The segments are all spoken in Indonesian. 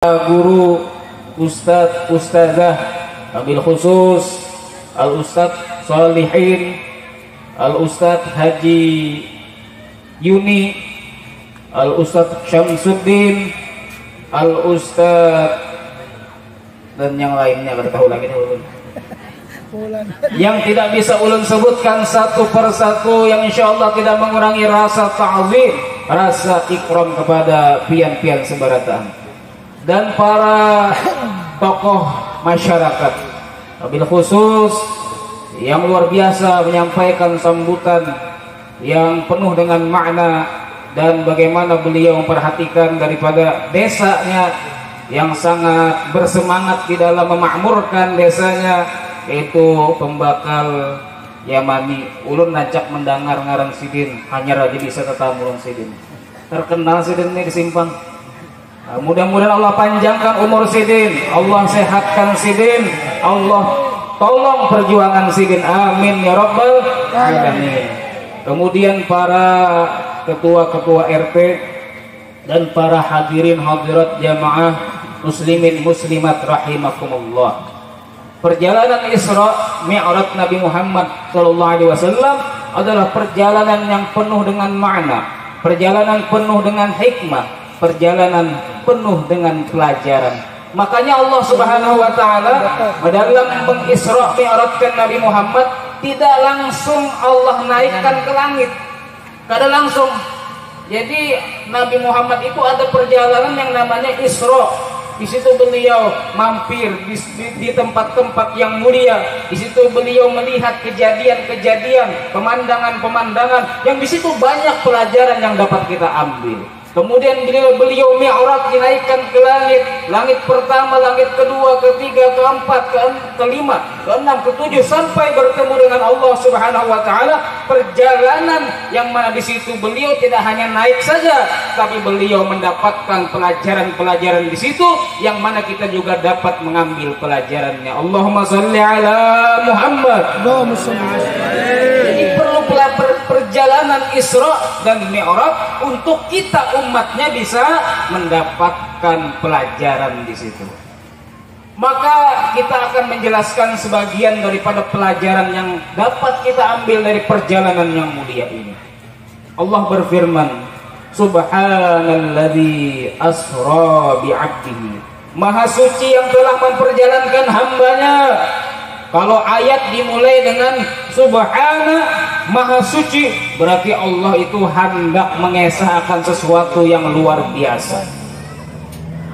Guru Ustadz Ustazah wabil khusus Al Ustadz Shalihin Al Ustadz Haji Yuni Al Ustadz Syamsuddin Al Ustadz dan yang lainnya gak tahu lagi yang tidak bisa ulun sebutkan satu persatu, yang insyaallah tidak mengurangi rasa ta'zim, rasa ikram kepada pian-pian sebaratan dan para tokoh masyarakat, wabil khusus yang luar biasa menyampaikan sambutan yang penuh dengan makna dan bagaimana beliau memperhatikan daripada desanya yang sangat bersemangat di dalam memakmurkan desanya, yaitu pembakal Yamani. Ulun najak mendengar ngarang Sidin hanya raja bisa tetamu Sidin terkenal Sidin ini di Simpang. Mudah-mudahan Allah panjangkan umur Sidin, Allah sehatkan Sidin, Allah tolong perjuangan Sidin, amin ya rabbal alamin. Kemudian para ketua-ketua RT dan para hadirin hadirat jamaah muslimin muslimat rahimakumullah. Perjalanan Isra Mi'raj Nabi Muhammad SAW adalah perjalanan yang penuh dengan makna, perjalanan penuh dengan hikmah, perjalanan penuh dengan pelajaran. Makanya Allah Subhanahu wa taala dalam mengisra mi'rajkan Nabi Muhammad tidak langsung Allah naikkan ke langit. Kada langsung. Jadi Nabi Muhammad itu ada perjalanan yang namanya Isra. Di situ beliau mampir di tempat-tempat yang mulia. Di situ beliau melihat kejadian-kejadian, pemandangan-pemandangan yang di situ banyak pelajaran yang dapat kita ambil. Kemudian beliau mi'raj dinaikkan ke langit pertama, langit kedua, ketiga, keempat, kelima, keenam, ketujuh sampai bertemu dengan Allah Subhanahu wa taala. Perjalanan yang mana di situ beliau tidak hanya naik saja, tapi beliau mendapatkan pelajaran-pelajaran di situ yang mana kita juga dapat mengambil pelajarannya. Allahumma shalli ala Muhammad. Allahumma shalli. Jadi perlu perjalanan Isra dan Mi'raj untuk kita umatnya bisa mendapatkan pelajaran di situ. Maka kita akan menjelaskan sebagian daripada pelajaran yang dapat kita ambil dari perjalanan yang mulia ini. Allah berfirman, Subhanalladzi asra bi'abdihi. Maha suci yang telah memperjalankan hambanya. Kalau ayat dimulai dengan Subhana, Maha suci, berarti Allah itu hendak mengesahkan sesuatu yang luar biasa.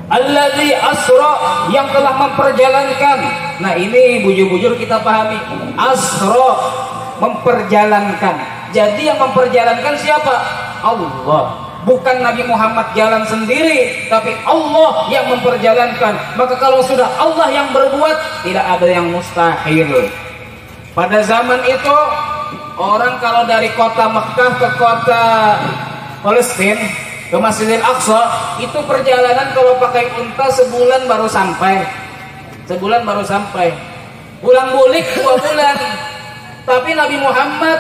Alladzi asra, yang telah memperjalankan. Nah ini bujur-bujur kita pahami. Asra, memperjalankan. Jadi yang memperjalankan siapa? Allah. Bukan Nabi Muhammad jalan sendiri, tapi Allah yang memperjalankan. Maka kalau sudah Allah yang berbuat, tidak ada yang mustahil. Pada zaman itu, orang kalau dari kota Mekah ke kota Palestina, ke Masjidil Aqsa, itu perjalanan kalau pakai unta sebulan baru sampai. Sebulan baru sampai. Pulang-balik 2 bulan. Tapi Nabi Muhammad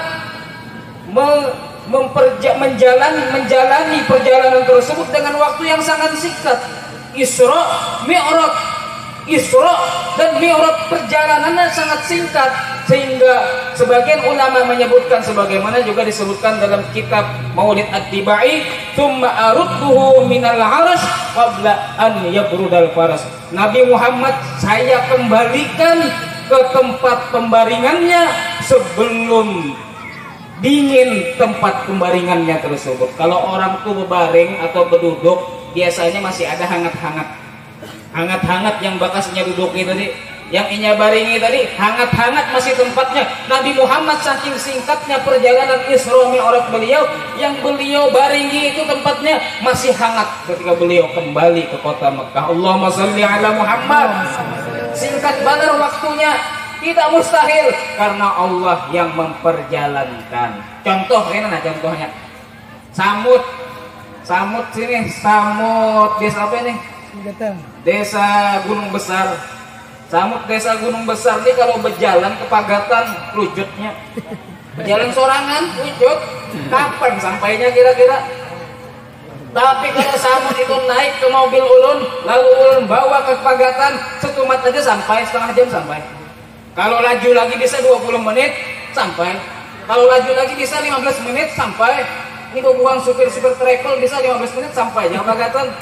menjalani perjalanan tersebut dengan waktu yang sangat singkat. Isra dan Mi'raj perjalanannya sangat singkat, sehingga sebagian ulama menyebutkan sebagaimana juga disebutkan dalam kitab Maulid At-Tibai, tsumma arudduhu minal 'arsy qabla an yabrudal faras. Nabi Muhammad saya kembalikan ke tempat pembaringannya sebelum dingin tempat pembaringannya tersebut. Kalau orang tuh berbaring atau berduduk, biasanya masih ada hangat-hangat yang bakasnya duduk itu tadi, yang inya baringi tadi, hangat-hangat masih tempatnya. Nabi Muhammad saking singkatnya perjalanan Isra Mi'raj beliau, yang beliau baringi itu tempatnya masih hangat ketika beliau kembali ke kota Mekah. Allahumma shalli ala Muhammad. Singkat benar waktunya. Tidak mustahil karena Allah yang memperjalankan. Contoh ini, nah contohnya samut sini, samut desa apa ini? Desa Gunung Besar. Samut desa Gunung Besar ini kalau berjalan ke Pagatan lujutnya. Berjalan sorangan lujut. Kapan sampainya kira-kira? Tapi kalau samud itu naik ke mobil ulun, lalu ulun bawa ke Pagatan, setumat aja sampai, setengah jam sampai. Kalau laju lagi bisa 20 menit sampai. Kalau laju lagi bisa 15 menit sampai. Ini buang supir-supir travel bisa 15 menit sampai ya Pagatan.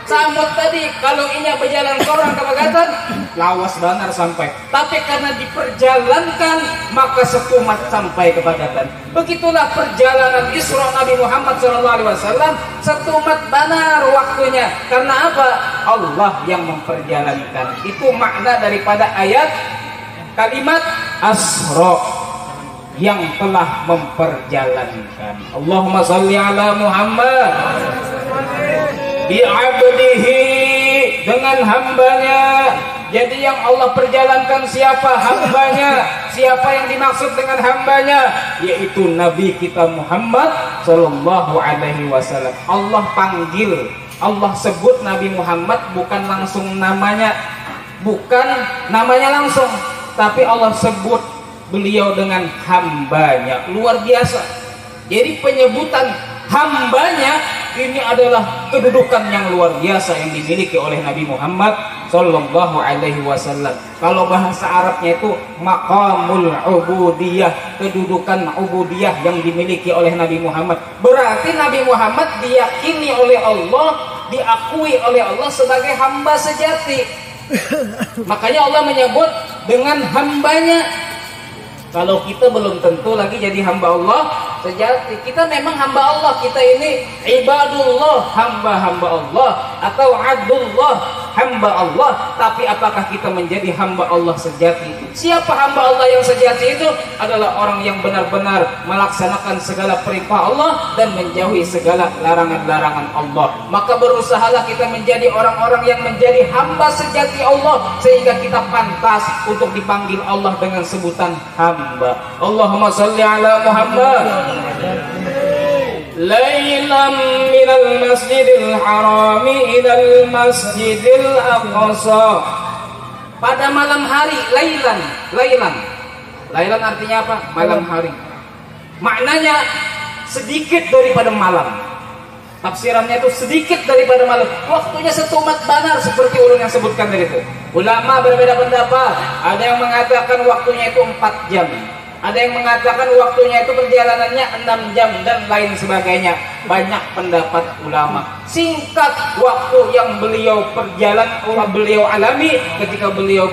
Samud tadi kalau inya berjalan seorang ke Pagatan, lawas benar sampai. Tapi karena diperjalankan maka setumat sampai ke Pagatan. Begitulah perjalanan Isra Nabi Muhammad SAW, setumat benar waktunya. Karena apa? Allah yang memperjalankan. Itu makna daripada ayat kalimat Asra, yang telah memperjalankan. Allahumma salli ala Muhammad bi'abdihi, dengan hambanya. Jadi yang Allah perjalankan siapa? Hambanya. Siapa yang dimaksud dengan hambanya? Yaitu Nabi kita Muhammad sallallahu alaihi wasallam. Allah panggil, Allah sebut Nabi Muhammad bukan langsung namanya, bukan namanya langsung, tapi Allah sebut beliau dengan hambanya. Luar biasa. Jadi penyebutan hambanya ini adalah kedudukan yang luar biasa yang dimiliki oleh Nabi Muhammad sallallahu alaihi wasallam. Kalau bahasa Arabnya itu maqamul ubudiyah, kedudukan ubudiyah yang dimiliki oleh Nabi Muhammad. Berarti Nabi Muhammad diyakini oleh Allah, diakui oleh Allah sebagai hamba sejati. Makanya Allah menyebut dengan hambanya. Kalau kita belum tentu lagi jadi hamba Allah sejati. Kita memang hamba Allah. Kita ini ibadullah, hamba-hamba Allah, atau abdullah, hamba Allah. Tapi apakah kita menjadi hamba Allah sejati? Siapa hamba Allah yang sejati itu? Adalah orang yang benar-benar melaksanakan segala perintah Allah dan menjauhi segala larangan-larangan Allah. Maka berusahalah kita menjadi orang-orang yang menjadi hamba sejati Allah, sehingga kita pantas untuk dipanggil Allah dengan sebutan hamba. Allahumma salli ala Muhammad. Lailan minal masjidil harami ilal masjidil aqsa. Pada malam hari, lailan artinya apa? Malam hari. Maknanya sedikit daripada malam. Tafsirannya itu sedikit daripada malam. Waktunya setumat banar seperti ulun yang sebutkan dari itu. Ulama berbeda pendapat. Ada yang mengatakan waktunya itu 4 jam. Ada yang mengatakan waktunya itu perjalanannya 6 jam dan lain sebagainya. Banyak pendapat ulama. Singkat waktu yang beliau alami ketika beliau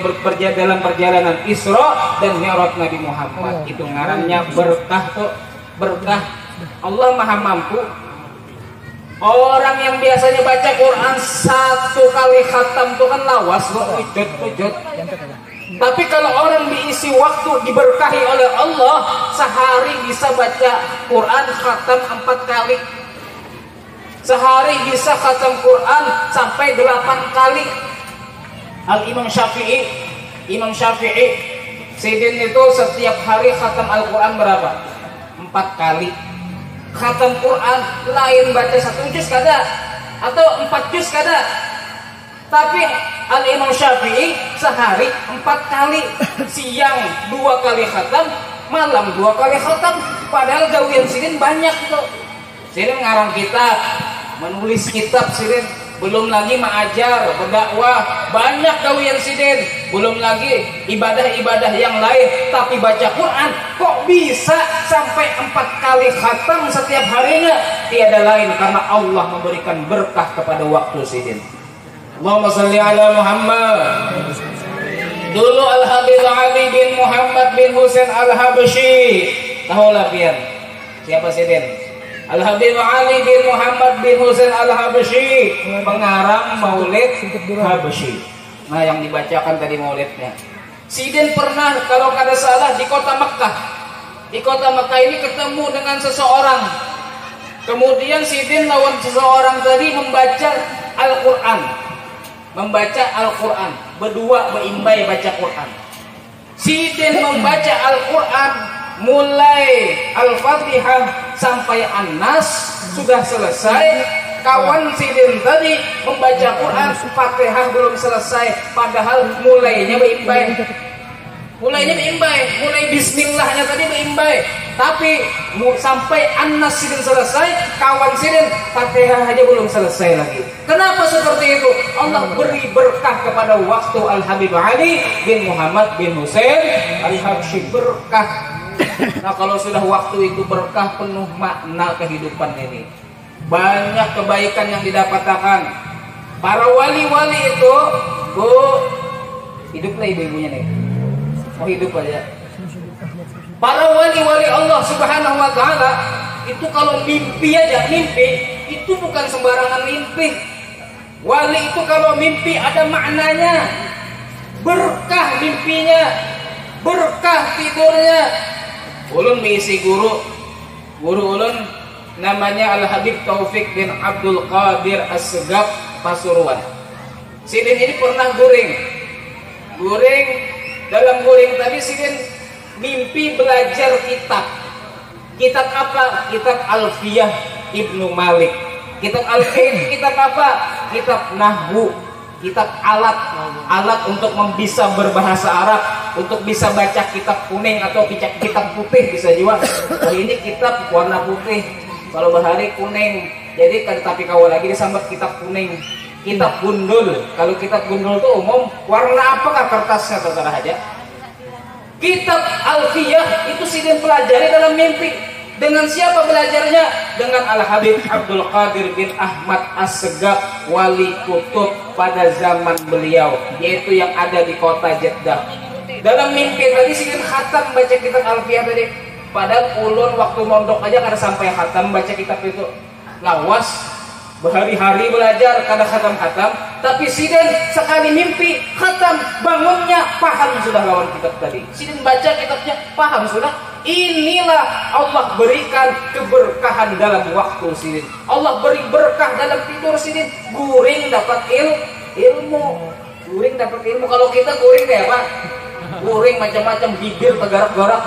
dalam perjalanan Isra dan Mi'raj Nabi Muhammad. Itu ngarannya berkah tuh, berkah. Allah Maha Mampu. Orang yang biasanya baca Quran 1 kali khatam itu kan lawas loh, ujud. Tapi kalau orang diisi waktu diberkahi oleh Allah, sehari bisa baca Quran khatam 4 kali. Sehari bisa khatam Quran sampai 8 kali. Imam Syafi'i Sidin itu setiap hari khatam Al-Quran berapa? 4 kali. Khatam Quran lain baca 1 juz kada atau 4 juz kada. Tapi Al-Imam Syafi'i sehari 4 kali. Siang 2 kali khatam, malam 2 kali khatam. Padahal gawian Sidin banyak tuh. Sidin ngarang kitab, menulis kitab Sidin. Belum lagi mengajar, berdakwah, banyak gawian Sidin. Belum lagi ibadah-ibadah yang lain. Tapi baca Quran kok bisa sampai 4 kali khatam setiap harinya? Tiada lain karena Allah memberikan berkah kepada waktu Sidin. Allahumma salli ala Muhammad. Dulu Al-Habib Ali bin Muhammad bin Husain Al-Habsyi. Tahulah pian siapa Sidin? Al-Habib Ali bin Muhammad bin Husain Al-Habsyi, pengarang Maulid Habsyi. Nah, yang dibacakan tadi maulidnya. Sidin pernah kalau kada salah di kota Mekah. Di kota Mekah ini ketemu dengan seseorang. Kemudian Sidin lawan seseorang tadi membaca Al-Quran. Berdua berimbai baca Quran. Sidin membaca Al-Quran mulai Al-Fatihah sampai An-Nas sudah selesai. Kawan Sidin tadi membaca Quran Fatihah belum selesai, padahal mulainya berimbai. Mulainya beimbai, mulai bismillahnya tadi beimbai. Tapi sampai An-Nas sidin selesai, kawan sidin Fatihah aja belum selesai lagi. Kenapa seperti itu? Allah beri berkah kepada waktu Al-Habib Ali bin Muhammad bin Hussein Al-Habsyi, berkah. Nah kalau sudah waktu itu berkah, penuh makna kehidupan ini. Banyak kebaikan yang didapatkan. Para wali-wali itu, Bu, hiduplah ibu-ibunya nih. Oh hidup aja. Para wali-wali Allah Subhanahu wa taala itu kalau mimpi aja, mimpi itu bukan sembarangan mimpi. Wali itu kalau mimpi ada maknanya. Berkah mimpinya, berkah tidurnya. Ulun mengisi guru ulun namanya Al-Habib Taufik bin Abdul Qadir As-Segaf Pasuruan. Sidin ini pernah guring. Dalam guring tadi sidin mimpi belajar kitab. Kitab apa? Kitab Alfiyah Ibnu Malik. Kitab Alfiyah itu kitab apa? Kitab Nahwu. Kitab alat untuk bisa berbahasa Arab, untuk bisa baca kitab kuning atau kitab putih bisa juga. Kalau ini kitab warna putih, kalau bahari kuning. Jadi tapi kalau lagi disambat kitab kuning. Kitab gundul, kalau kitab gundul itu umum warna apakah kertasnya saudara aja. Kitab Alfiyah itu sidin pelajari dalam mimpi. Dengan siapa belajarnya? Dengan Al-Habib Abdul Qadir bin Ahmad As-Segaf, wali kutub pada zaman beliau, yaitu yang ada di kota Jeddah. Dalam mimpi tadi sidin khatam baca kitab Alfiyah tadi. Padahal ulun waktu mondok aja kada sampai khatam baca kitab itu. Lawas berhari-hari belajar kada khatam, tapi sidin sekali mimpi khatam, bangunnya paham sudah lawan kitab tadi. Sidin baca kitabnya paham sudah. Inilah Allah berikan keberkahan dalam waktu sidin. Allah beri berkah dalam tidur sidin. Guring dapat ilmu. Guring dapat ilmu. Kalau kita guring kayak apa? Guring macam-macam, bibir tergarak-garak.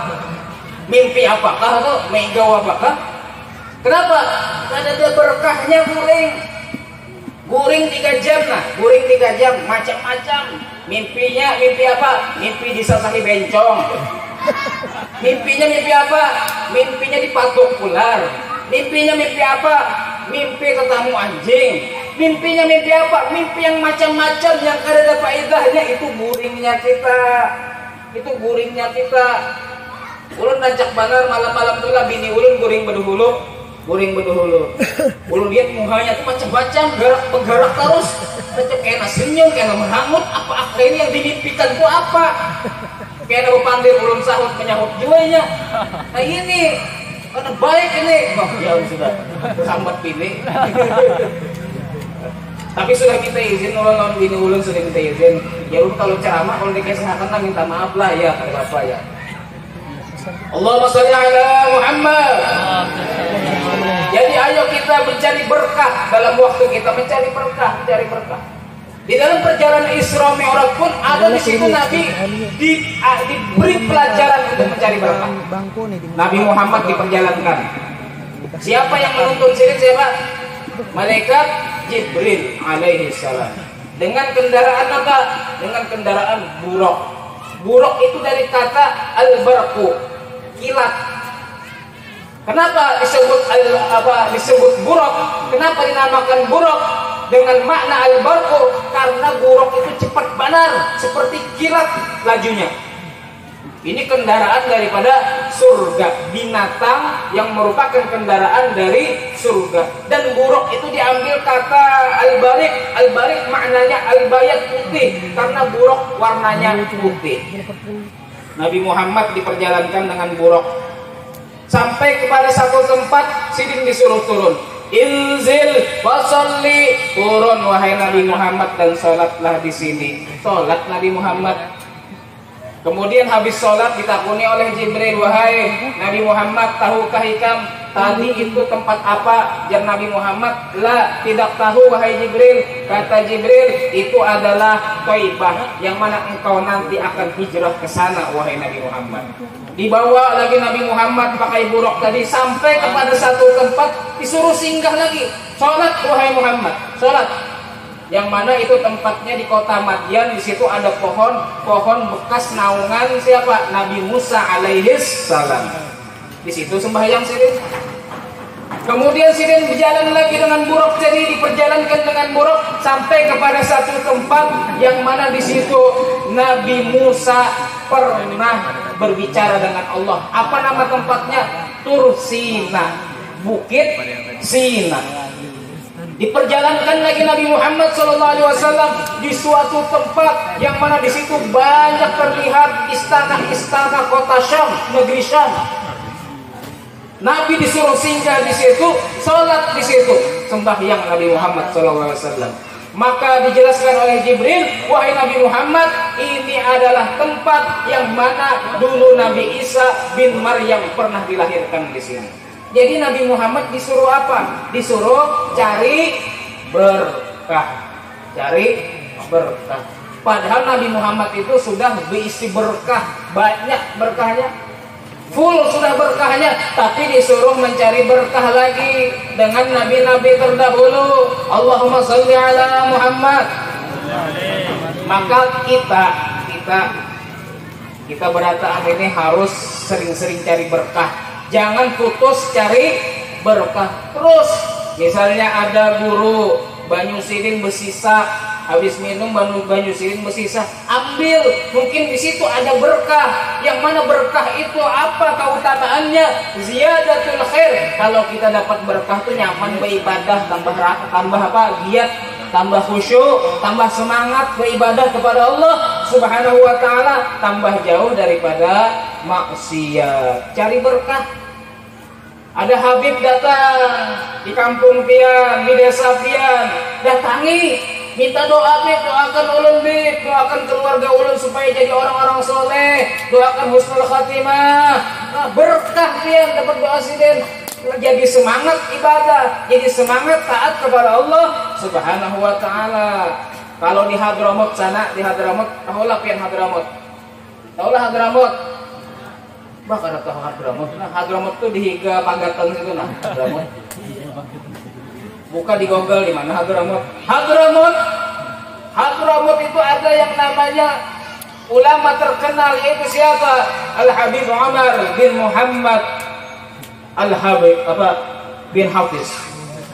Mimpi apakah atau megau apakah? Kenapa? Karena ada berkahnya guring. Guring 3 jam lah, guring 3 jam macam-macam. Mimpinya mimpi apa? Mimpi disasahi bencong. Mimpinya mimpi apa? Mimpinya dipatuk ular. Mimpinya mimpi apa? Mimpi ketemu anjing. Mimpinya mimpi apa? Mimpi yang macam-macam yang kada ada faedahnya. Itu guringnya kita. Itu guringnya kita. Ulun rancak banar malam-malam tuh lah bini ulun guring berhulu. Ulun lihat mukanya tuh macam-macam, gerak terus, macam kena senyum, kena mengangut, apa ini yang dimimpikan itu apa? Kena berpandir ulun sahut menyahut jualnya. Nah ini, karena baik ini, ya sudah sambat pilih. Tapi sudah kita izin, ulun bini ulun sudah kita izin. Ya ulun kalau ceramah, kalau dikasih hakana minta maaf lah ya, apa ya. Allahumma sholli ala Muhammad. Jadi ayo kita mencari berkah dalam waktu kita mencari berkah. Di dalam perjalanan Isra Mi'raj pun ada di situ Nabi diberi pelajaran untuk mencari berkah. Nabi Muhammad diperjalankan. Siapa yang menuntun sini? Siapa? Malaikat Jibril alaihi salam. Dengan kendaraan apa? Dengan kendaraan buraq. Buraq itu dari kata al-barqu, kilat. Kenapa disebut buraq? Kenapa dinamakan buraq dengan makna al-barqu? Karena buraq itu cepat banar, seperti kilat lajunya. Ini kendaraan daripada surga, binatang yang merupakan kendaraan dari surga. Dan buraq itu diambil kata al-barik. Al-barik maknanya al-bayat, putih, karena buraq warnanya putih. Nabi Muhammad diperjalankan dengan buraq sampai kepada satu tempat. Sidin disuruh turun. Inzil wasolli, turun wahai Nabi Muhammad dan sholatlah di sini. Sholat Nabi Muhammad. Kemudian habis sholat ditakuni oleh Jibril, wahai Nabi Muhammad, tahukah ikam tadi itu tempat apa? Jar Nabi Muhammad, la, tidak tahu wahai Jibril. Kata Jibril, itu adalah Thaibah, yang mana engkau nanti akan hijrah ke sana wahai Nabi Muhammad. Dibawa lagi Nabi Muhammad pakai buraq tadi sampai kepada satu tempat, disuruh singgah lagi. Sholat wahai Muhammad, sholat. yang mana itu tempatnya di kota Madyan. Di situ ada pohon bekas naungan siapa? Nabi Musa alaihis salam. Di situ sembahyang Sidin. Kemudian Sidin berjalan lagi dengan buruk, jadi diperjalankan dengan buruk sampai kepada satu tempat yang mana di situ Nabi Musa pernah berbicara dengan Allah. Apa nama tempatnya? Tur Sina, Bukit Sina. Diperjalankan lagi Nabi Muhammad SAW di suatu tempat yang mana di situ banyak terlihat istana-istana kota Syam, negeri Syam. Nabi disuruh singgah di situ, sholat di situ, sembahyang Nabi Muhammad SAW. Maka dijelaskan oleh Jibril, wahai Nabi Muhammad, ini adalah tempat yang mana dulu Nabi Isa bin Maryam pernah dilahirkan di sini. Jadi Nabi Muhammad disuruh apa? Disuruh cari berkah, cari berkah. Padahal Nabi Muhammad itu sudah berisi berkah, banyak berkahnya, full sudah berkahnya, tapi disuruh mencari berkah lagi dengan nabi-nabi terdahulu. Allahumma sholli ala Muhammad. Maka kita berataan ini harus sering-sering cari berkah. Jangan putus cari berkah terus. Misalnya ada guru banyu sidin bersisa, habis minum banyu sidin bersisa, ambil. Mungkin di situ ada berkah. Yang mana berkah itu apa keutamaannya? Ziyadatul khair. Kalau kita dapat berkah itu nyaman beribadah, tambah apa? Giat, tambah khusyuk, tambah semangat beribadah kepada Allah Subhanahu wa taala, tambah jauh daripada maksiat. Cari berkah. Ada Habib datang di kampung pian, di desa pian, datangi, minta doa, Bib, doakan ulun, Bib, doakan keluarga ulun supaya jadi orang-orang soleh, doakan husnul khatimah. Nah, berkah pian dapat doa Sidin, jadi semangat ibadah, jadi semangat taat kepada Allah Subhanahu wa taala. Kalau di Hadramut sana, di Hadramut, tahulah pian Hadramut. Tahulah Hadramut. Bah kada tahu Hadramut. Nah, Hadramut tuh di Higa Pagatan situ nah, Hadramut. Buka di Google di mana Hadramut. Hadramut itu ada yang namanya ulama terkenal, yaitu siapa? Al-Habib Umar bin Muhammad Al-Habib bin Hafiz.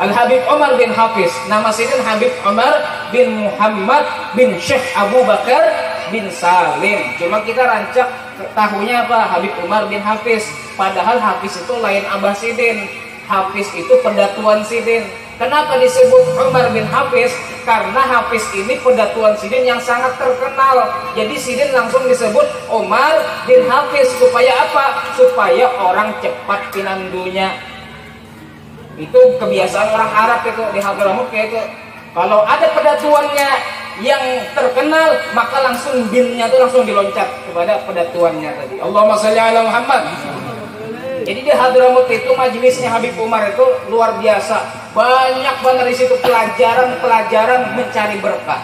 Al-Habib Umar bin Hafiz. Nama sidin Habib Umar bin Muhammad bin Syekh Abu Bakar bin Salim. Cuma kita rancak tahunya apa? Habib Umar bin Hafiz. Padahal Hafiz itu lain Abah Sidin. Hafiz itu pendatuan Sidin. Kenapa disebut Umar bin Hafiz? Karena Hafiz ini pendatuan Sidin yang sangat terkenal. Jadi Sidin langsung disebut Umar bin Hafiz. Supaya apa? Supaya orang cepat pinandunya. Itu kebiasaan orang Arab itu di Hadramut kayak itu. Kalau ada pendatuannya yang terkenal, maka langsung binnya itu langsung diloncat kepada pendatuannya tadi. Allahumma sholli ala Muhammad. Jadi di Hadramut itu majelisnya Habib Umar itu luar biasa. Banyak banget di situ pelajaran mencari berkah.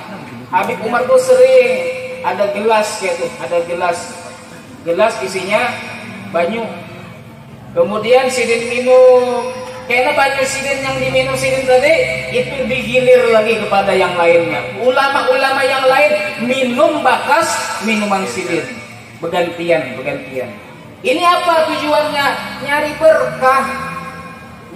Habib Umar tuh sering ada gelas gitu, ada gelas isinya banyu. Kemudian Sidin minum. Karena banyu Sidin yang diminum Sidin tadi itu digilir lagi kepada yang lainnya. Ulama-ulama yang lain minum bakas minuman Sidin. Bergantian. Ini apa tujuannya? Nyari berkah.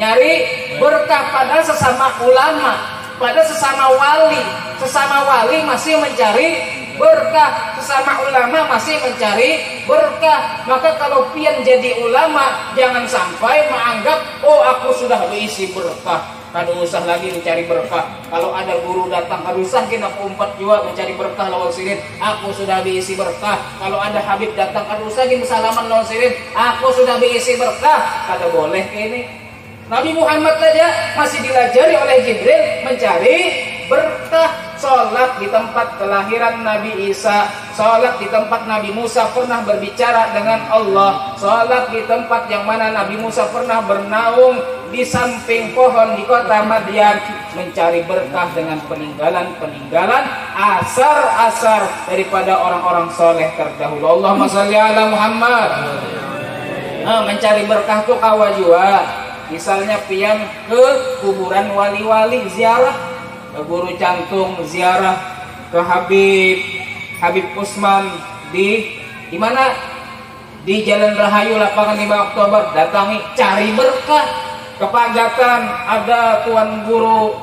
Nyari berkah pada sesama ulama, pada sesama wali. Sesama wali masih mencari berkah, sesama ulama masih mencari berkah. Maka kalau pian jadi ulama, jangan sampai menganggap, oh aku sudah berisi berkah, kada usah lagi mencari berkah. Kalau ada guru datang, kada usah kita umpat juga mencari berkah lawan Sidin, aku sudah berisi berkah. Kalau ada Habib datang, kada usah kita salaman lawan Sidin, aku sudah berisi berkah. Kada boleh ini. Nabi Muhammad saja masih dilajari oleh Jibril mencari berkah. Sholat di tempat kelahiran Nabi Isa, sholat di tempat Nabi Musa pernah berbicara dengan Allah, sholat di tempat yang mana Nabi Musa pernah bernaung di samping pohon di kota Madyan, mencari berkah dengan peninggalan asar-asar daripada orang-orang soleh terdahulu. Allahumma sholli ala Muhammad. Mencari berkah tuh kawa jua. Misalnya pian ke kuburan wali-wali ziarah. guru cantung ziarah ke Habib Usman di mana? Di Jalan Rahayu Lapangan 5 Oktober. Datangi, cari berkah. Ke Pagatan ada Tuan Guru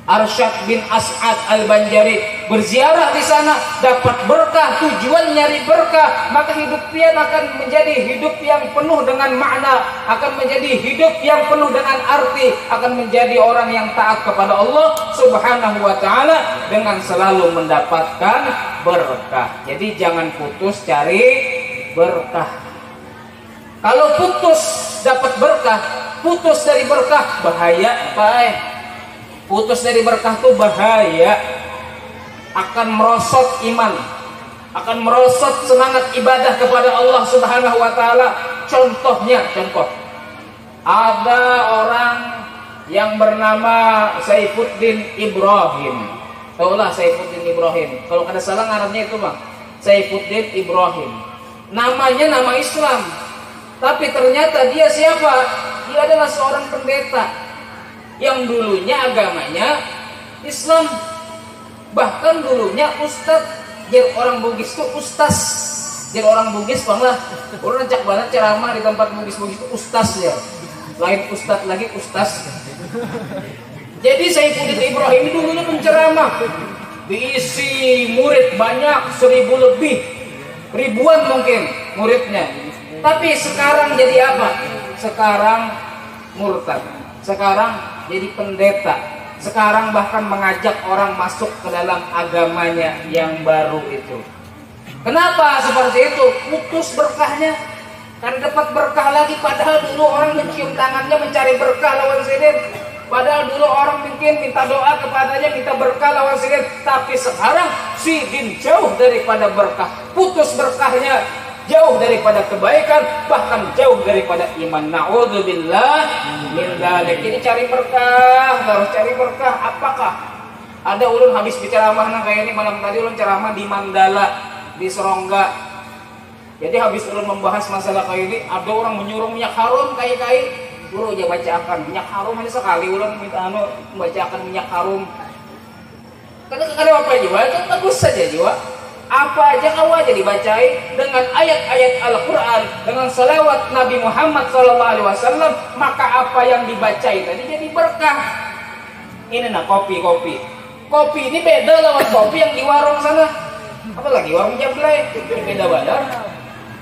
Arsyad bin As'ad Al-Banjari, berziarah di sana dapat berkah, tujuan nyari berkah, maka hidup pian akan menjadi hidup yang penuh dengan makna, akan menjadi hidup yang penuh dengan arti, akan menjadi orang yang taat kepada Allah Subhanahu wa taala dengan selalu mendapatkan berkah. Jadi jangan putus cari berkah. Kalau putus dapat berkah, putus dari berkah bahaya, baik. Putus dari berkah itu bahaya, akan merosot iman, akan merosot semangat ibadah kepada Allah Subhanahu wa taala. Contoh ada orang yang bernama Saifuddin Ibrahim. Taulah Saifuddin Ibrahim. Kalau ada salah ngarannya itu Bang, Saifuddin Ibrahim. Namanya nama Islam, tapi ternyata dia siapa? Dia adalah seorang pendeta yang dulunya agamanya Islam, bahkan dulunya ustadz. Jadi orang Bugis itu ustaz, jadi orang Bugis bang lah, orang cak banget ceramah di tempat Bugis itu ustaz ya, lain ustadz lagi ustaz. Jadi Saifuddin Ibrahim dulunya penceramah, diisi murid banyak 1000 lebih, ribuan mungkin muridnya. Tapi sekarang jadi apa? Sekarang murtad, sekarang jadi pendeta, sekarang bahkan mengajak orang masuk ke dalam agamanya yang baru itu. Kenapa seperti itu? Putus berkahnya. Karena dapat berkah lagi, padahal dulu orang mencium tangannya mencari berkah lawan sidin. Padahal dulu orang mungkin minta doa kepadanya, minta berkah lawan sidin. Tapi sekarang sidin jauh daripada berkah, putus berkahnya, jauh daripada kebaikan, bahkan jauh daripada iman. Na'udzubillah min dzalik. Ini cari berkah, harus cari berkah. Apakah ada ulun habis bicara ceramah kayak ini malam tadi ulun ceramah di Mandala, di Serongga. Jadi habis ulun membahas masalah kayak ini, ada orang menyuruh minyak harum kayak guru aja bacakan minyak harum hanya sekali ulun minta membacakan minyak harum. Karena apa jiwa? Kan bagus saja jiwa. Apa aja kau aja dibacai dengan ayat-ayat Al-Quran, dengan salawat Nabi Muhammad SAW, maka apa yang dibacai tadi jadi berkah. Ini nah kopi ini beda lawan kopi yang di warung sana, apalagi warung Jablay, beda banget.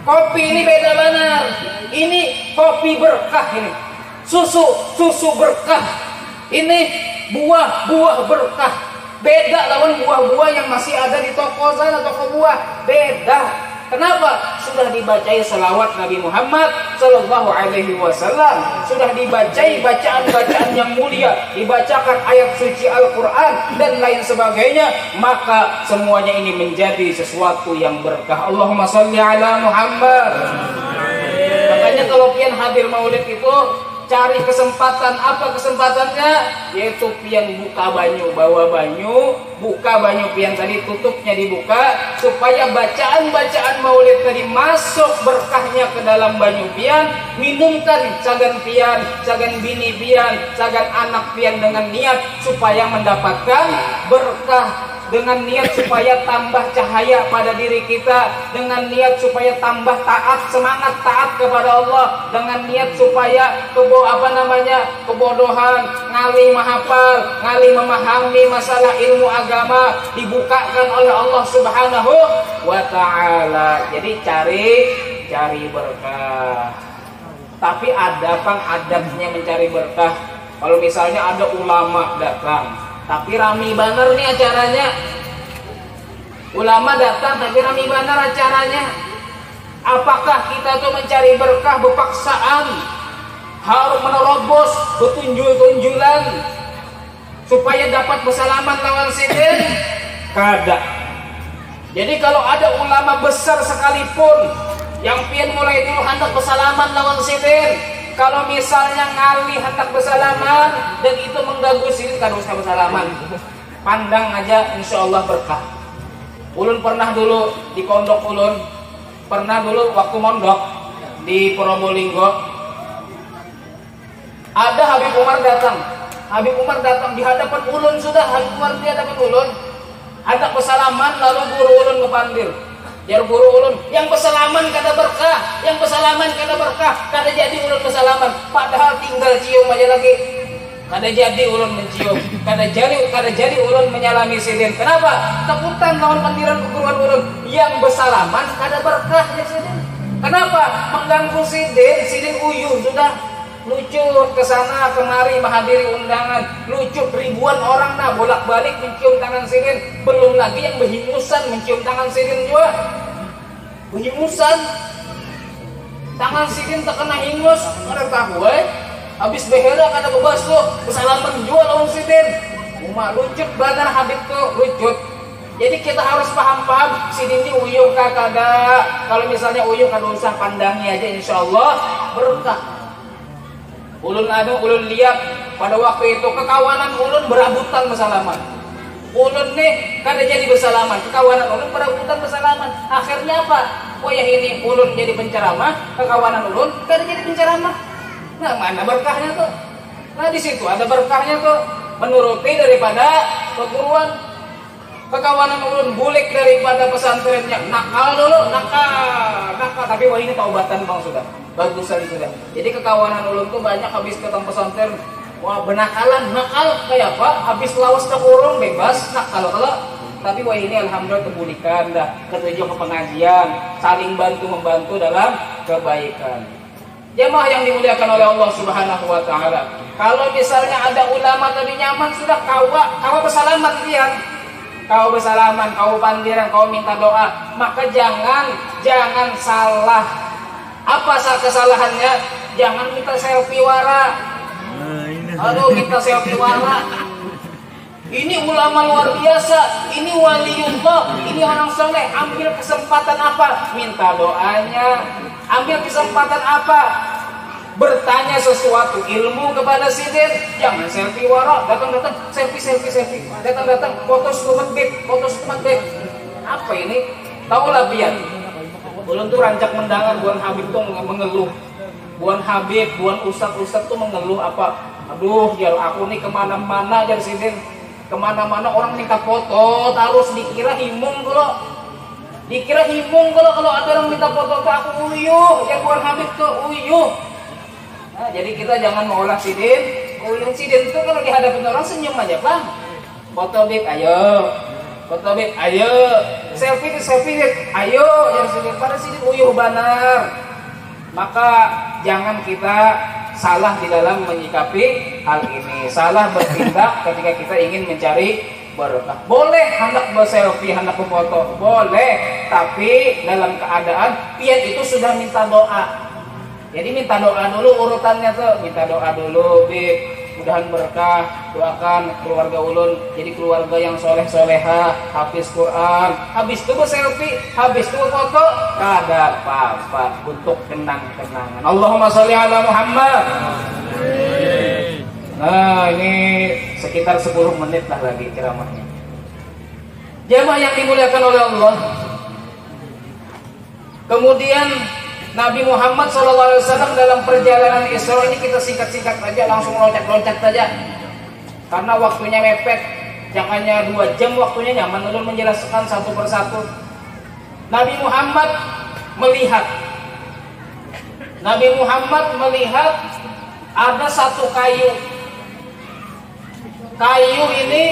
Kopi ini beda benar. Ini kopi berkah, ini susu berkah, ini buah berkah. Beda lawan buah-buah yang masih ada di toko sana, toko buah. Beda. Kenapa? Sudah dibacai salawat Nabi Muhammad Sallallahu Alaihi Wasallam, sudah dibacai bacaan-bacaan yang mulia, dibacakan ayat suci Al-Quran dan lain sebagainya, maka semuanya ini menjadi sesuatu yang berkah. Allahumma sholli ala Muhammad. Makanya kalau pian hadir maulid itu cari kesempatan. Apa kesempatannya? Yaitu pian buka banyu, bawa banyu, buka banyu pian tadi, tutupnya dibuka supaya bacaan-bacaan maulid tadi masuk berkahnya ke dalam banyu pian. Minumkan cagan pian, cagan bini pian, cagan anak pian dengan niat supaya mendapatkan berkah, dengan niat supaya tambah cahaya pada diri kita, dengan niat supaya tambah taat, semangat taat kepada Allah, dengan niat supaya kebodohan, ngalih menghafal, ngalih memahami masalah ilmu agama dibukakan oleh Allah Subhanahu wa taala. Jadi cari berkah. Tapi ada adabnya mencari berkah. Kalau misalnya ada ulama datang, tapi rami banar nih acaranya. Ulama datang tapi rami banar acaranya. Apakah kita tuh mencari berkah berpaksaan, harus menerobos betunjul-tunjulan supaya dapat bersalaman lawan sidin? Kada. Jadi kalau ada ulama besar sekalipun yang pian mulai dulu hendak bersalaman lawan sidin, kalau misalnya ngali hendak bersalaman dan itu mengganggu sidin, kan usah bersalaman. Pandang aja, insya Allah berkah. Ulun pernah dulu di pondok ulun, pernah dulu waktu mondok di Probolinggo, ada Habib Umar datang. Habib Umar datang di hadapan ulun sudah. Habib Umar di hadapan ulun. Ada bersalaman lalu guru ulun ngepanggil. Jar guru ulun, yang bersalaman kada berkah, yang bersalaman kada berkah, kada jadi ulun bersalaman. Padahal tinggal cium aja lagi. Kada jadi ulun mencium, kada jadi ulun menyalami sidin. Kenapa? Takutan lawan pandiran keguruan ulun. Yang bersalaman kada berkah ya sidin. Kenapa? Mengganggu sidin uyuh sudah. Lucut ke sana kemari menghadiri undangan, lucut ribuan orang nah bolak-balik mencium tangan sidin. Belum lagi yang berhingusan mencium tangan sidin juga. Berhingusan. Tangan sidin terkena hingus, kada tahu habis behera kada bebasuh, kesalaman jual lawan sidin. Cuma lucut badan Habib tuh lucut. Jadi kita harus paham-paham sidin ini uyuh kada. Kalau misalnya uyuh kada usah pandangi aja, insyaallah berkah. Ulun lihat pada waktu itu kekawanan ulun berabutan bersalaman. Ulun nih kada jadi bersalaman, kekawanan ulun berabutan bersalaman. Akhirnya apa? Wayah ini ulun jadi penceramah, kekawanan ulun kada jadi penceramah. Nah, mana berkahnya tuh? Nah, di situ ada berkahnya tuh. Menuruti daripada keguruan. Kekawanan ulun bulik daripada pesantrennya. Nakal dulu, nakal. Tapi wah ini taubatan bang sudah. Bagus sekali sudah. Jadi kekawanan ulun tuh banyak habis ketemu pesantren. Wah benakalan, nakal kayak apa? Habis lawas ke kurung bebas, nakal kalau. Tapi wah ini alhamdulillah kebulikan dah. Ketujuh ke pengajian, saling bantu membantu dalam kebaikan. Jemaah yang dimuliakan oleh Allah Subhanahu wa taala. Kalau misalnya ada ulama tadi nyaman sudah kawa bersalaman kian. Kau bersalaman, kau pandiran, kau minta doa, maka jangan salah. Apa kesalahannya? Jangan minta selfie wara. Aduh, minta selfie wara. Ini ulama luar biasa, ini waliullah, ini orang soleh. Ambil kesempatan apa? Minta doanya. Ambil kesempatan apa? Bertanya sesuatu ilmu kepada sidin. Jangan selfie wara, datang selfie, datang foto setumat beb. Apa ini? Tahulah biar ulun tuh rancak mendangan buan Habib tuh mengeluh. Buan Habib, buan ustad tuh mengeluh apa? Aduh, jar aku nih kemana-mana jar sidin. Kemana-mana orang minta foto, terus dikira himung kalau ada orang minta foto tuh aku uyuh. Ya buan Habib tuh uyuh. Nah, jadi kita jangan mengolah sidin. Yang sidin itu kalau dihadapin orang senyum aja bang. Foto bib, ayo. Foto bib, ayo. Selfie bib, ayo. Yang sidin pada sidin uyuh benar. Maka jangan kita salah di dalam menyikapi hal ini. Salah bertindak ketika kita ingin mencari berkah. Boleh hendak berselfie, hendak berfoto, boleh. Tapi dalam keadaan pian itu sudah minta doa. Jadi minta doa dulu urutannya tuh, minta doa dulu, bib, mudahan berkah, doakan keluarga ulun jadi keluarga yang soleh-soleha, hafiz Quran, habis itu selfie, habis itu foto, kada apa-apa untuk kenang-kenangan. Allahumma sholli ala Muhammad. Nah ini sekitar 10 menit lah lagi ceramahnya. Jamaah yang dimuliakan oleh Allah. Kemudian Nabi Muhammad SAW dalam perjalanan Isra ini kita singkat-singkat saja, langsung loncat-loncat saja karena waktunya mepet. Jangannya 2 jam waktunya, nyaman ulun menjelaskan satu persatu. Nabi Muhammad melihat ada satu kayu ini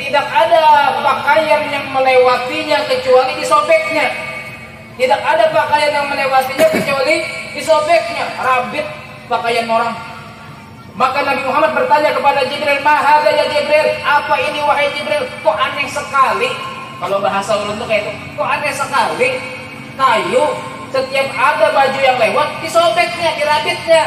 tidak ada pakaian yang melewatinya kecuali disobeknya. Tidak ada pakaian yang melewatinya kecuali disobeknya. Rabit pakaian orang. Maka Nabi Muhammad bertanya kepada Jibril, "Mahadza ya Jibril? Apa ini wahai Jibril? Kok aneh sekali?" Kalau bahasa ulun tuh kayak itu. Kok aneh sekali? Kayu setiap ada baju yang lewat disobeknya, dirabitnya.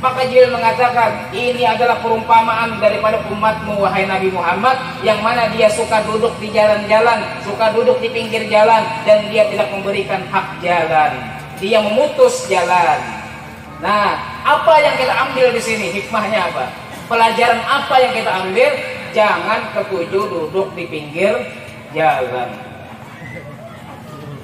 Maka Jibril mengatakan, ini adalah perumpamaan daripada umatmu wahai Nabi Muhammad, yang mana dia suka duduk di jalan-jalan, suka duduk di pinggir jalan, dan dia tidak memberikan hak jalan. Dia memutus jalan. Nah, apa yang kita ambil di sini? Hikmahnya apa? Pelajaran apa yang kita ambil? Jangan ketujuh duduk di pinggir jalan.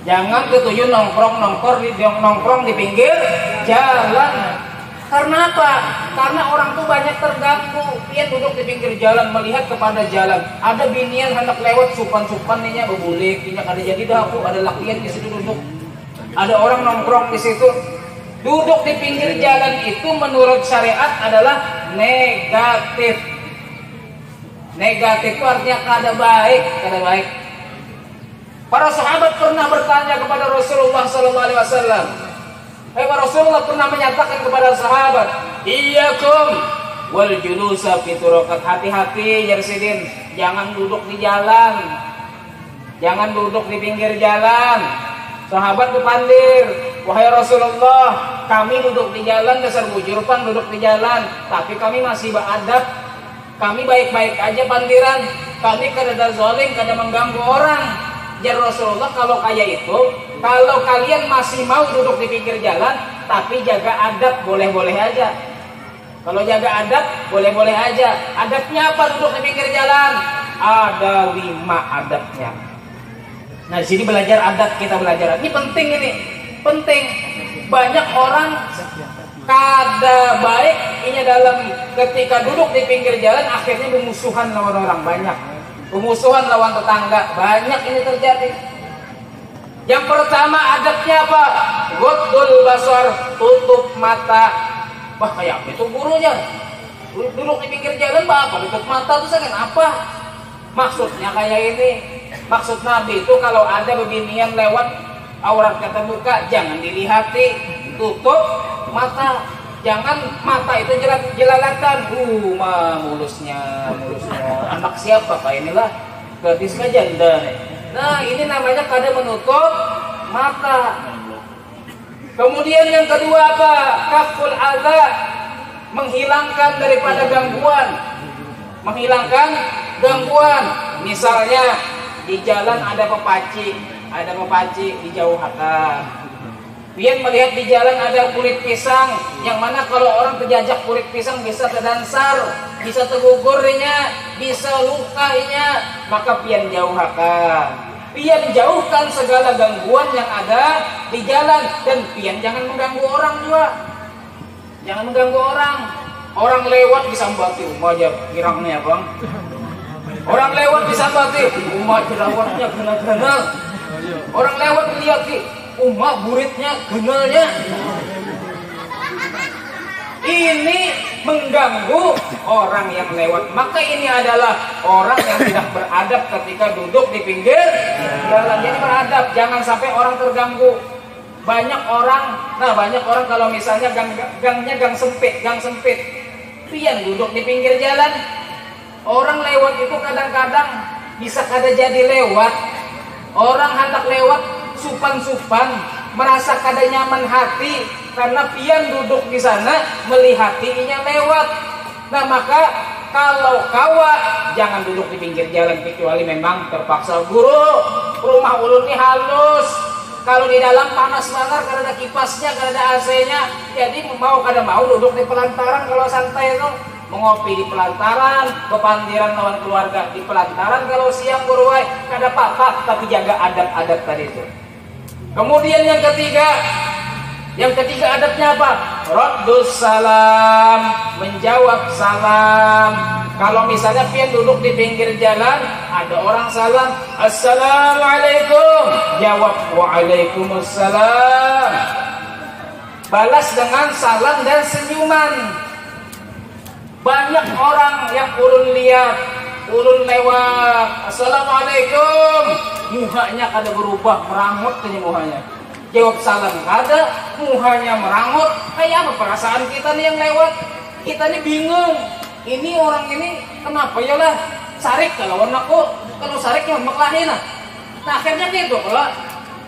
Jangan ketujuh nongkrong di pinggir jalan. Karena apa? Karena orang tuh banyak terganggu. Pian duduk di pinggir jalan melihat kepada jalan. Ada binian hendak lewat supan-supan ninya bebulik, ninya kada jadi dapur, ada lakian di situ duduk. Ada orang nongkrong di situ. Duduk di pinggir jalan itu menurut syariat adalah negatif. Negatif itu artinya kada baik, kada baik. Para sahabat pernah bertanya kepada Rasulullah SAW. Rasulullah pernah menyatakan kepada sahabat, "Iyyakum wal julusa fi turuqat." Hati-hati Yarsidin, jangan duduk di jalan. Jangan duduk di pinggir jalan. Sahabat kepandir, "Wahai Rasulullah, kami duduk di jalan, dasar bujur pang duduk di jalan, tapi kami masih beradab. Kami baik-baik aja pandiran. Kami kada zalim, kada mengganggu orang." Ya Rasulullah, kalau kayak itu, kalau kalian masih mau duduk di pinggir jalan, tapi jaga adab, boleh-boleh aja. Kalau jaga adab, boleh-boleh aja. Adabnya apa duduk di pinggir jalan? Ada 5 adabnya. Nah, di sini belajar adab, kita belajar. Ini penting ini, penting. Banyak orang kada baik ini dalam ketika duduk di pinggir jalan, akhirnya bermusuhan lawan orang banyak. Pemusuhan lawan tetangga banyak ini terjadi. Yang pertama adabnya apa? Ghaddul basar, tutup mata. Wah, kayak apa itu gurunya? Duduk di pinggir jalan apa? Tutup mata itu kan apa? Maksudnya kayak ini. Maksud Nabi itu kalau ada bebinian lewat auratnya terbuka, jangan dilihati, tutup mata. Jangan mata itu jelalatan. Mulusnya. Anak siapa Pak inilah? Gadis janda. Nah, ini namanya kada menutup mata. Kemudian yang kedua apa? Kaful adza, menghilangkan daripada gangguan. Menghilangkan gangguan. Misalnya di jalan ada pepaci dijauhkan. Pian melihat di jalan ada kulit pisang, yang mana kalau orang terjajak kulit pisang bisa terdansar, bisa tergugurnya, bisa lukanya, maka pian jauhkan. Pian jauhkan segala gangguan yang ada di jalan, dan pian jangan mengganggu orang juga. Jangan mengganggu orang. Orang lewat disambati, aja kirangnya bang. Orang lewat disambati, jerawatnya gana-gana. Orang lewat lihat buritnya genalnya. Ini mengganggu orang yang lewat. Maka ini adalah orang yang tidak beradab ketika duduk di pinggir jalan. Jadi beradab, jangan sampai orang terganggu. Banyak orang kalau misalnya gangnya gang sempit. Pian duduk di pinggir jalan. Orang lewat itu kadang-kadang bisa kada jadi lewat. Orang hendak lewat supan-supan, merasa kada nyaman hati karena pian duduk di sana melihatinya lewat. Nah, maka kalau kawa jangan duduk di pinggir jalan kecuali memang terpaksa. Guru, rumah ulun ini halus. Kalau di dalam panas banget, kada ada kipasnya, kada ada AC-nya. Jadi mau kada mau duduk di pelantaran kalau santai itu. Mengopi di pelantaran, kepandiran lawan keluarga di pelantaran kalau siang buruai, kada apa-apa, tapi jaga adab-adab tadi itu. Kemudian yang ketiga adabnya apa? Raddus salam, menjawab salam. Kalau misalnya pian duduk di pinggir jalan, ada orang salam, "Assalamualaikum." Jawab, "Waalaikumsalam." Balas dengan salam dan senyuman. Banyak orang yang ulun lewat, "Assalamualaikum." Muhanya kada berubah, merangut aja muhanya. Jawab salam kada, muhanya merangut. Kayak apa perasaan kita nih yang lewat? Kita nih bingung. Ini orang ini kenapa ya lah? Sarik kalau aku, kalau sarik yang meklahin. Nah, akhirnya gitu kalau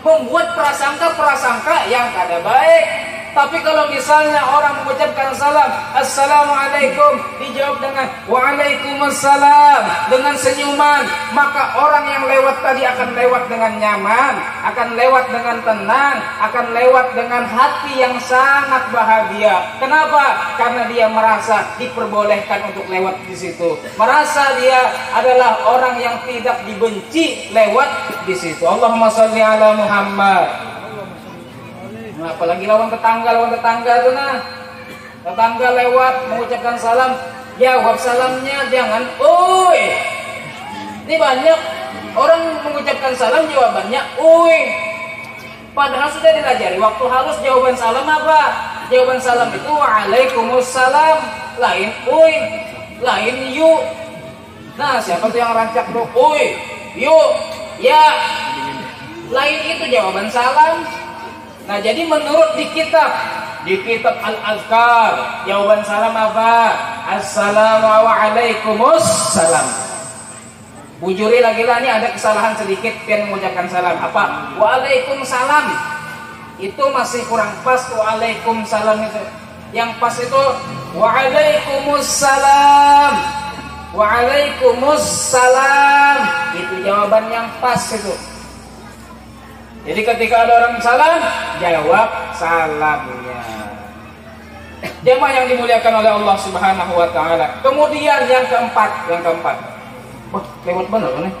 membuat prasangka yang kada baik. Tapi kalau misalnya orang mengucapkan salam, "Assalamualaikum," dijawab dengan "Waalaikumsalam" dengan senyuman, maka orang yang lewat tadi akan lewat dengan nyaman, akan lewat dengan tenang, akan lewat dengan hati yang sangat bahagia. Kenapa? Karena dia merasa diperbolehkan untuk lewat di situ. Merasa dia adalah orang yang tidak dibenci lewat di situ. Allahumma sholli ala Muhammad. Nah, apalagi lawan tetangga tuh nah. Tetangga lewat mengucapkan salam, jawab salamnya jangan oi. Ini banyak orang mengucapkan salam jawabannya oi. Padahal sudah dilajari waktu halus jawaban salam apa? Jawaban salam itu waalaikumsalam, lain oi, lain yuk. Nah, siapa tuh yang rancak tuh? Oi, yuk, ya. Lain itu jawaban salam. Nah, jadi menurut di kitab Al-Azkar, jawaban salam apa? Assalamualaikumsalam. Bujuri lagi lah, ini ada kesalahan sedikit pian mengucapkan salam. Apa? Waalaikumsalam. Itu masih kurang pas. Waalaikumsalam itu. Yang pas itu waalaikumsalam. Waalaikumsalam. Itu jawaban yang pas itu. Jadi ketika ada orang salam, jawab salamnya. Jemaah yang dimuliakan oleh Allah Subhanahu wa taala. Kemudian yang keempat. Wah, lewat benar nih.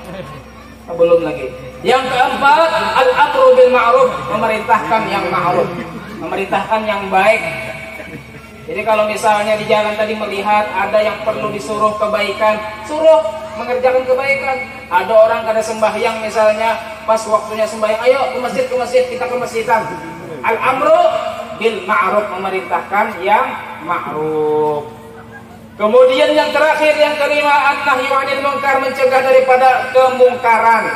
Belum lagi. Yang keempat, al-amru bil ma'ruf, memerintahkan yang ma'ruf, memerintahkan yang baik. Jadi kalau misalnya di jalan tadi melihat ada yang perlu disuruh kebaikan, suruh mengerjakan kebaikan. Ada orang kada sembahyang misalnya, pas waktunya sembahyang, ayo ke masjid, kita ke masjidan. Al-amru bil ma'ruf, memerintahkan yang ma'ruf. Kemudian yang terakhir, yang kelima, an-nahyu 'anil munkar, mencegah daripada kemungkaran.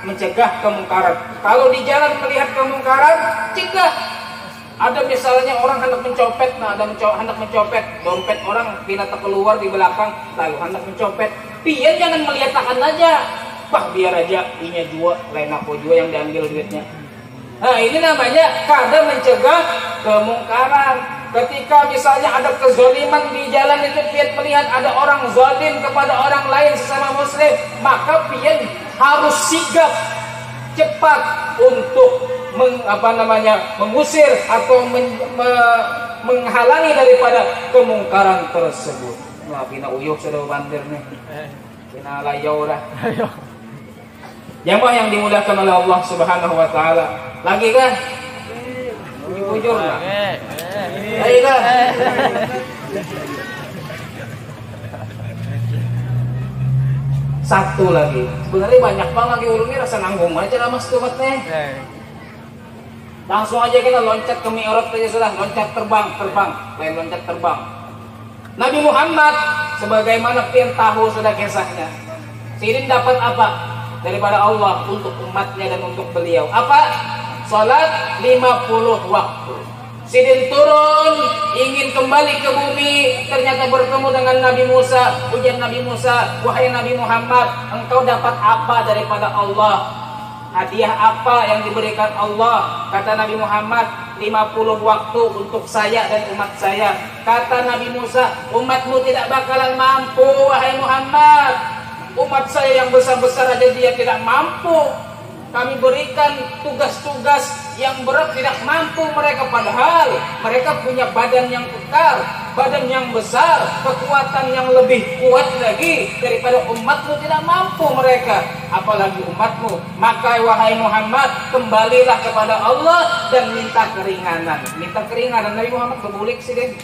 Mencegah kemungkaran. Kalau di jalan melihat kemungkaran, cegah. Ada misalnya orang hendak mencopet, hendak mencopet dompet orang, pinata keluar di belakang, lalu hendak mencopet. Pian jangan melihatkan aja, bah biar aja inya jua, lain aku jua yang diambil duitnya. Nah, ini namanya kada mencegah kemungkaran. Ketika misalnya ada kezaliman di jalan itu, pian melihat ada orang zalim kepada orang lain sesama muslim, maka pian harus sigap cepat untuk mengusir atau menghalangi daripada kemungkaran tersebut. Wah, pina uyuh sudah bandir nih. Pina layau dah. Jamaah yang dimuliakan oleh Allah Subhanahu wa taala. Lagi kan? Bujur lah. Lagi kan? Satu lagi. Sebenarnya banyak banget lagi ulungnya, rasa nanggung aja lah mas tuh nih. Langsung aja kita loncat ke mi'raj saja sudah, loncat terbang, lain loncat terbang. Nabi Muhammad sebagaimana pian tahu sudah kisahnya. Sidin dapat apa daripada Allah untuk umatnya dan untuk beliau? Apa? Salat 50 waktu. Sidin turun ingin kembali ke bumi, ternyata bertemu dengan Nabi Musa. Ujar Nabi Musa, wahai Nabi Muhammad, engkau dapat apa daripada Allah? Hadiah apa yang diberikan Allah? Kata Nabi Muhammad, 50 waktu untuk saya dan umat saya. Kata Nabi Musa, umatmu tidak bakalan mampu wahai Muhammad. Umat saya yang besar-besar aja dia tidak mampu. Kami berikan tugas-tugas yang berat, tidak mampu mereka. Padahal mereka punya badan yang kekar, badan yang besar, kekuatan yang lebih kuat lagi daripada umatmu, tidak mampu mereka. Apalagi umatmu. Maka wahai Muhammad, kembalilah kepada Allah dan minta keringanan. Minta keringanan. Nabi Muhammad kebulik sih deh.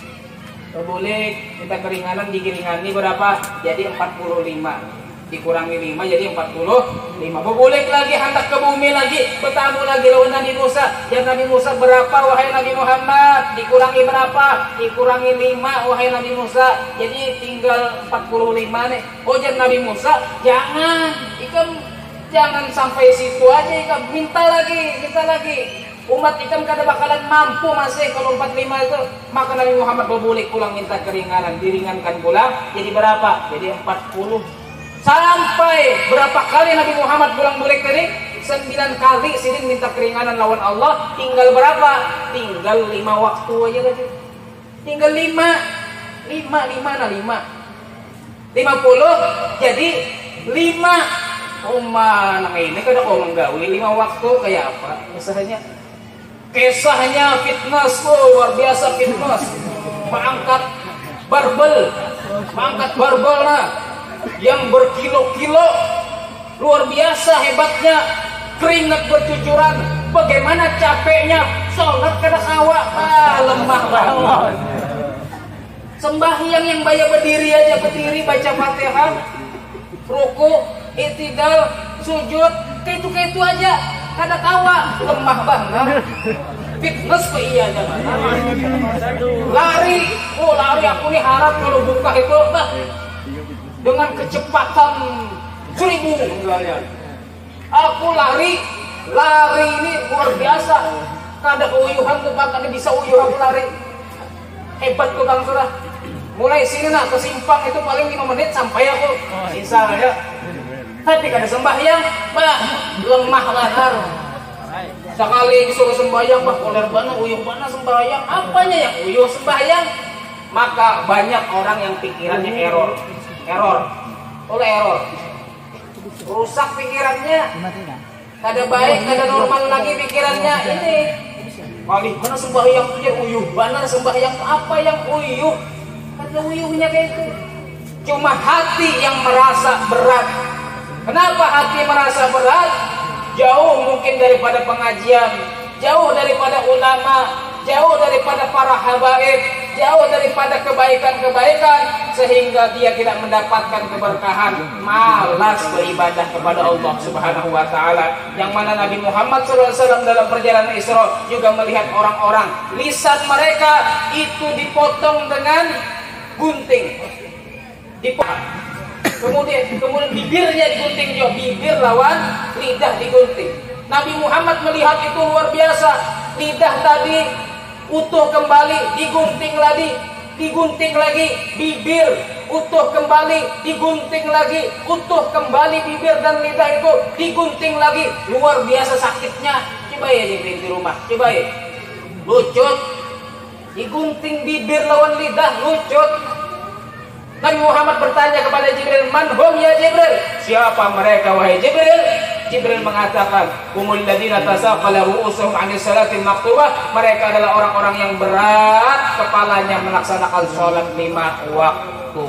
Kebulik, minta keringanan, dikiringani berapa? Jadi 45. Dikurangi 5 jadi 45. Berbulik lagi, hendak ke bumi lagi, bertamu lagi lawan Nabi Musa. Ya Nabi Musa, berapa wahai Nabi Muhammad? Dikurangi berapa? Dikurangi 5 wahai Nabi Musa. Jadi tinggal 45 nih. Oh jadi Nabi Musa, jangan sampai situ aja, ikam minta lagi. Umat ikam kada bakalan mampu masih kalau 45 itu. Maka Nabi Muhammad berbulik pulang minta keringanan, diringankan pulang. Jadi berapa? Jadi 40. Sampai berapa kali Nabi Muhammad pulang balik tadi? 9 kali Sidin minta keringanan lawan Allah. Tinggal berapa? Tinggal 5 waktu aja tadi. Tinggal 5. 50 jadi 5. Oh mana ini kada kau menggawi 5 waktu kayak apa? Kisahnya fitness, luar biasa fitness. Mengangkat barbel nah, yang berkilo-kilo, luar biasa hebatnya, keringat bercucuran, bagaimana capeknya, sholat kada kawa, lemah banget. Sembahyang yang bayar berdiri aja, berdiri baca Fatihah, ruku, i'tidal, sujud, kayak itu aja. Kada kawa, lemah banget. Fitness ke iya aja. Lari, lari aku nih harap kalau buka itu dengan kecepatan 1000 misalnya. Aku lari ini luar biasa. Kada uyuhan tuh Bang, kada bisa uyuh aku lari. Hebat tuh Bang Surah. Mulai sini nak ke simpang itu paling 5 menit sampai aku. Insya Allah ya. Tapi kada sembahyang, lemah banget. Sekali disuruh sembahyang, koler banget, uyuh banget sembahyang. Apanya yang uyuh sembahyang? Maka banyak orang yang pikirannya error. Oleh error. Rusak pikirannya. Kada baik, kada normal lagi pikirannya. Ini kali mana sembahyang tuh uyuh banget, sembahyang apa yang uyuh? Kada uyuhnya kayak itu. Cuma hati yang merasa berat. Kenapa hati merasa berat? Jauh mungkin daripada pengajian, jauh daripada ulama, jauh daripada para habaib, jauh daripada kebaikan-kebaikan, sehingga dia tidak mendapatkan keberkahan, malas beribadah kepada Allah Subhanahu wa taala. Yang mana Nabi Muhammad SAW dalam perjalanan Isra juga melihat orang-orang lisan mereka itu dipotong dengan gunting. Kemudian bibirnya digunting juga, bibir lawan lidah digunting. Nabi Muhammad melihat itu luar biasa. Lidah tadi utuh kembali, digunting lagi, bibir utuh kembali, digunting lagi, utuh kembali bibir dan lidah itu digunting lagi. Luar biasa sakitnya. Coba ya di rumah, coba ya. Lucut, digunting bibir lawan lidah, lucut. Nabi Muhammad bertanya kepada Jibril, "Man hum ya Jibril?" Siapa mereka wahai Jibril? Jibril mengatakan, "Humul ladzina tasaqala ru'usuhum 'anis salatil maktubah." Mereka adalah orang-orang yang berat kepalanya melaksanakan salat 5 waktu.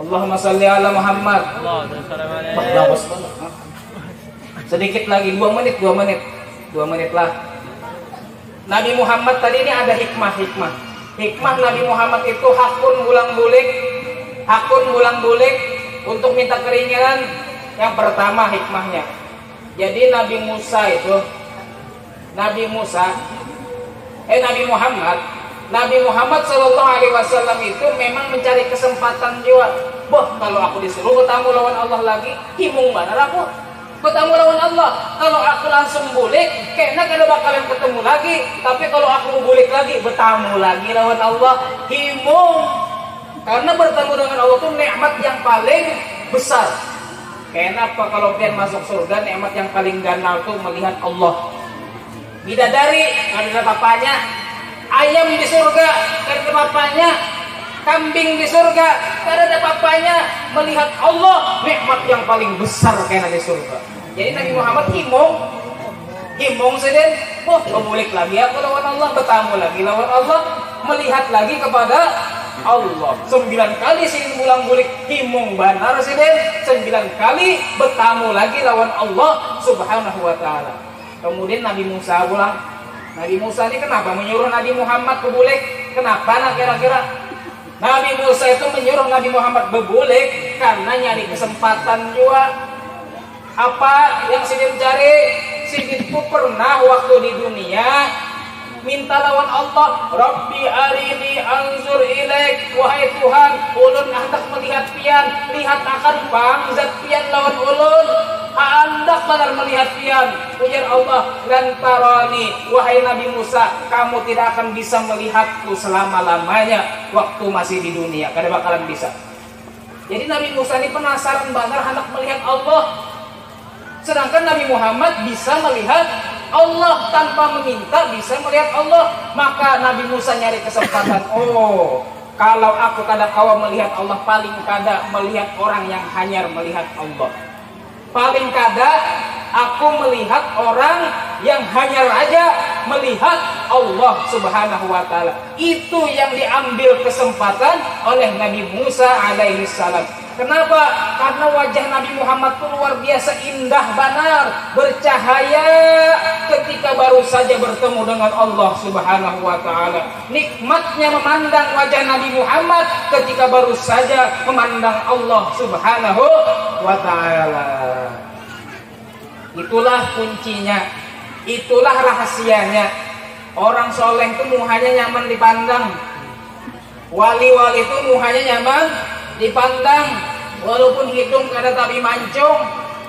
Allahumma shalli ala Muhammad. Sedikit lagi, 2 menit lah. Nabi Muhammad tadi ini ada hikmah. Hikmah Nabi Muhammad itu hakun bulang bulik untuk minta keringanan. Yang pertama hikmahnya. Jadi Nabi Muhammad Shallallahu Alaihi Wasallam itu memang mencari kesempatan juga. Kalau aku disuruh bertamu lawan Allah lagi, himung benar aku. Bertamu lawan Allah. Kalau aku langsung bulik, kayaknya kada bakalan ketemu lagi. Tapi kalau aku bulik lagi, bertamu lagi lawan Allah, himung. Karena bertemu dengan Allah itu nikmat yang paling besar. Kenapa kalau kalian masuk surga, nikmat yang paling ganal tuh melihat Allah. Bidadari, ada papanya. Ayam di surga, ada papanya. Kambing di surga, ada papanya. Melihat Allah, nikmat yang paling besar kena di surga. Jadi Nabi Muhammad himung sedang, membulik lagi aku lawan Allah, bertamu lagi lawan Allah, melihat lagi kepada Allah. 9 kali sini bulang-bulik himung banar sedang, 9 kali bertamu lagi lawan Allah Subhanahu wa taala. Kemudian Nabi Musa pulang. Nabi Musa ini kenapa menyuruh Nabi Muhammad berbulik? Kenapa nak kira-kira? Nabi Musa itu menyuruh Nabi Muhammad berbulik karena nyari kesempatan juga. Apa yang Sidin cari? Sidin itu pernah waktu di dunia minta lawan Allah, Rabbi arini anzur ilaik. Wahai Tuhan, ulun hendak melihat pian, lihat akan bangzat pian lawan ulun. Hendak benar melihat pian. Ujar Allah, lan tarani, wahai Nabi Musa, kamu tidak akan bisa melihatku selama-lamanya waktu masih di dunia. Kada bakalan bisa. Jadi Nabi Musa ini penasaran benar hendak melihat Allah. Sedangkan Nabi Muhammad bisa melihat Allah tanpa meminta, bisa melihat Allah. Maka Nabi Musa nyari kesempatan. Kalau aku kada kawa melihat Allah, paling kada melihat orang yang hanyar melihat Allah. Paling kada aku melihat orang yang hanya raja melihat Allah Subhanahu wa taala. Itu yang diambil kesempatan oleh Nabi Musa alaihi salam. Kenapa? Karena wajah Nabi Muhammad itu luar biasa indah benar, bercahaya ketika baru saja bertemu dengan Allah Subhanahu wa taala. Nikmatnya memandang wajah Nabi Muhammad ketika baru saja memandang Allah Subhanahu wa taala. Itulah kuncinya, itulah rahasianya. Orang soleh itu muhanya nyaman dipandang. Wali-wali itu muhanya nyaman dipandang. Walaupun hidung kada tapi mancung,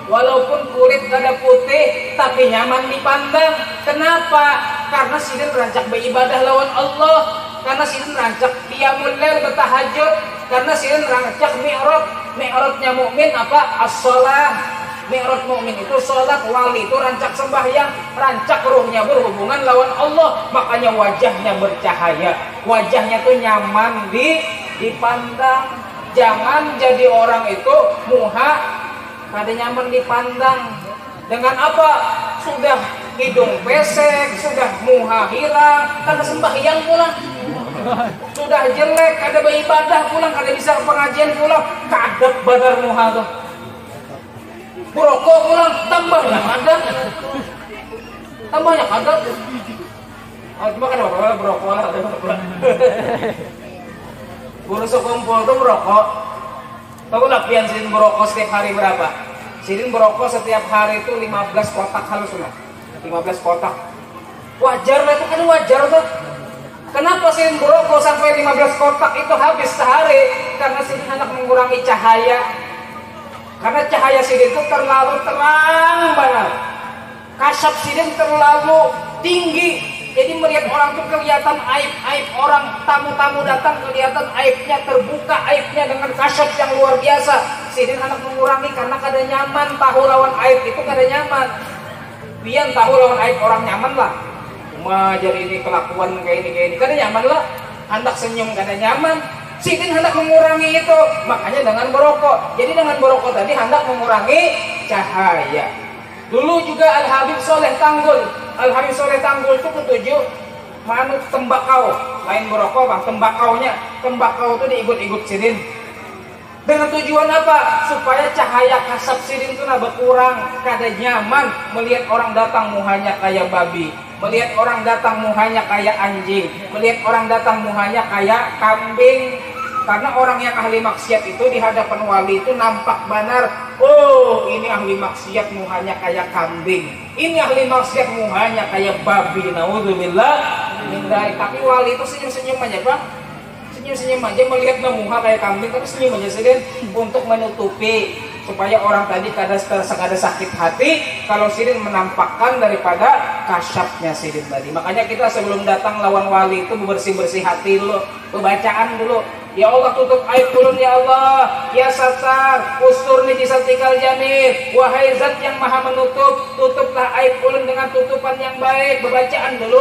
walaupun kulit kada putih tapi nyaman dipandang. Kenapa? Karena sidin rancak beribadah lawan Allah, karena sidin rancak qiyamul lail bertahajud, karena sidin rancak mi'raj. Mi'rajnya mukmin apa? As-shalah. Mi'raj mukmin itu salat, wali itu rancak sembahyang, rancak ruhnya berhubungan lawan Allah, makanya wajahnya bercahaya, wajahnya tuh nyaman dipandang. Jangan jadi orang itu muha kada nyaman dipandang. Dengan apa? Sudah hidung pesek, sudah muha hilang, kada sembahyang pulang, sudah jelek, kada beribadah pulang, kada bisa pengajian pulang, kadep badar muha tuh. Berokok pulang, tambahnya kadep, tambahnya kadep. Oh, cuma kan apa berokok lah, guru sekumpul tuh berokok. Tahu lapian sidin berokok setiap hari berapa? Sidin berokok setiap hari itu 15 kotak halus lah. 15 kotak. Wajar lah itu, kan wajar tuh. Kenapa sidin berokok sampai 15 kotak itu habis sehari? Karena sidin hendak mengurangi cahaya. Karena cahaya sidin itu terlalu terang banget. Kasab sidin terlalu tinggi. Jadi melihat orang itu kelihatan aib-aib orang, tamu-tamu datang kelihatan aibnya, terbuka aibnya dengan kasab yang luar biasa. Sidin hendak mengurangi karena kada nyaman tahu lawan aib itu, kada nyaman. Pian tahu lawan aib orang nyaman lah. Cuma jadi ini kelakuan kayak ini kada nyaman lah. Hendak senyum kada nyaman. Sidin hendak mengurangi itu, makanya dengan berokok. Jadi dengan berokok tadi hendak mengurangi cahaya. Dulu juga Al-Habib Soleh Tanggul, Al-Habib Soleh Tanggul itu ketujuh manut tembakau, lain berokok bang, tembakau itu diikut-ikut sidin. Dengan tujuan apa? Supaya cahaya kasab sidin itu berkurang, kada nyaman melihat orang datang muhanya kayak babi, melihat orang datang muhanya kayak anjing, melihat orang datang muhanya kayak kambing. Karena orang yang ahli maksiat itu di hadapan wali itu nampak benar. Oh, ini ahli maksiat muhanya kayak kambing, ini ahli maksiat muhanya kayak babi. Naudzubillah. Tapi wali itu senyum-senyum aja bang, senyum-senyum aja melihat muha kayak kambing, tapi senyum aja sidin untuk menutupi supaya orang tadi kada sakit hati kalau sidin menampakkan daripada kasyafnya sidin tadi. Makanya kita sebelum datang lawan wali itu bersih-bersih hati dulu, bacaan dulu. Ya Allah, tutup aib ulun ya Allah, ya Satar, ustur nijisatikal jamil. Wahai Zat yang maha menutup, tutuplah aib ulun dengan tutupan yang baik. Bacaan dulu.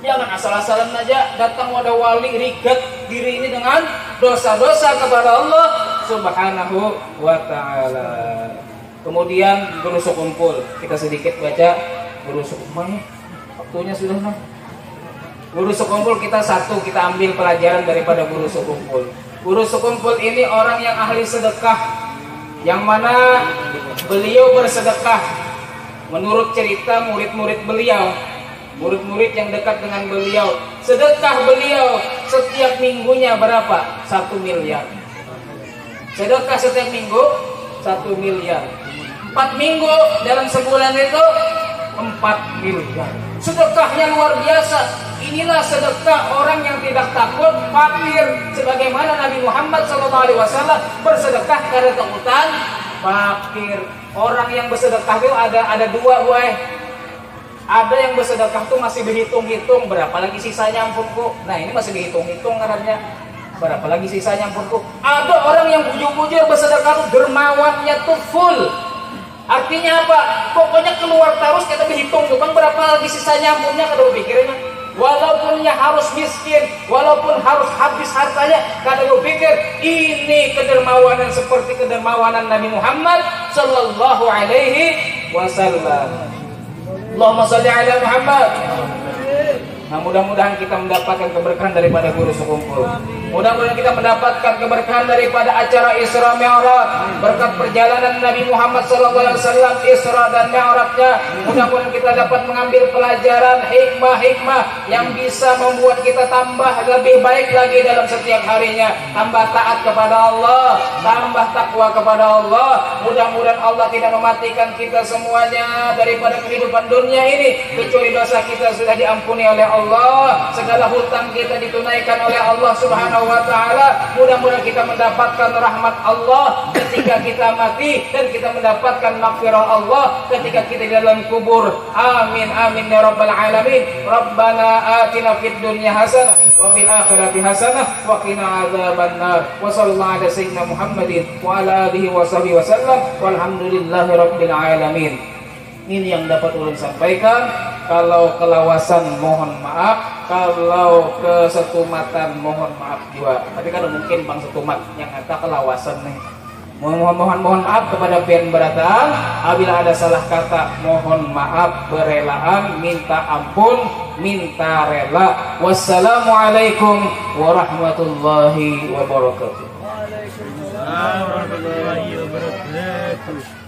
Jangan asal-asalan aja datang wadah wali, rigat diri ini dengan dosa-dosa kepada Allah Subhanahu wa ta'ala. Kemudian guru sekumpul, kita sedikit baca guru sekumpul. Waktunya sudah nah. Guru sekumpul kita satu, kita ambil pelajaran daripada guru sekumpul. Guru sekumpul ini orang yang ahli sedekah, yang mana beliau bersedekah menurut cerita murid-murid beliau, murid-murid yang dekat dengan beliau. Sedekah beliau setiap minggunya berapa? 1 miliar. Sedekah setiap minggu 1 miliar. 4 minggu dalam sebulan itu 4 miliar. Sedekahnya luar biasa. Inilah sedekah orang yang tidak takut fakir, sebagaimana Nabi Muhammad SAW bersedekah kada takutan fakir. Orang yang bersedekah itu ada dua, boy. Ada yang bersedekah tuh masih berhitung-hitung berapa lagi sisanya ampunku. Nah, ini masih dihitung-hitung kadarnya. Berapa lagi sisanya ampunku. Ada orang yang bujur-bujur bersedekah tuh dermawannya tuh full. Artinya apa? Pokoknya keluar terus kita berhitung tuh, bang, berapa lagi sisanya ampunnya, kada berpikirnya. Walaupunnya harus miskin, walaupun harus habis hartanya, kada berpikir. Ini kedermawanan seperti kedermawanan Nabi Muhammad sallallahu alaihi wasallam. Allahumma shalli ala Muhammad. Nah, mudah-mudahan kita mendapatkan keberkahan daripada guru sekumpul. Mudah-mudahan kita mendapatkan keberkahan daripada acara Isra Mi'raj, berkat perjalanan Nabi Muhammad SAW Isra dan Mi'rajnya. Mudah-mudahan kita dapat mengambil pelajaran hikmah-hikmah yang bisa membuat kita tambah lebih baik lagi dalam setiap harinya, tambah taat kepada Allah, tambah takwa kepada Allah. Mudah-mudahan Allah tidak mematikan kita semuanya daripada kehidupan dunia ini kecuali dosa kita sudah diampuni oleh Allah, segala hutang kita ditunaikan oleh Allah Subhanahu wa taala. Mudah-mudahan kita mendapatkan rahmat Allah ketika kita mati dan kita mendapatkan maghfirah Allah ketika kita di dalam kubur. Amin amin ya rabbal alamin. Rabbana atina fid dunya hasanah wa fil akhirati hasanah wa qina adzabannar. Wa sallallahu ala sayyidina Muhammadin wa ala alihi wa sahbihi wasallam walhamdulillahi rabbil alamin. Ini yang dapat ulun sampaikan. Kalau kelawasan mohon maaf, kalau kesetumatan mohon maaf juga. Tapi kalau mungkin bang setumat yang kata kelawasan nih, mohon maaf kepada pian berataan. Apabila ada salah kata mohon maaf berelaan, minta ampun, minta rela. Wassalamualaikum warahmatullahi wabarakatuh. Waalaikumsalam warahmatullahi wabarakatuh.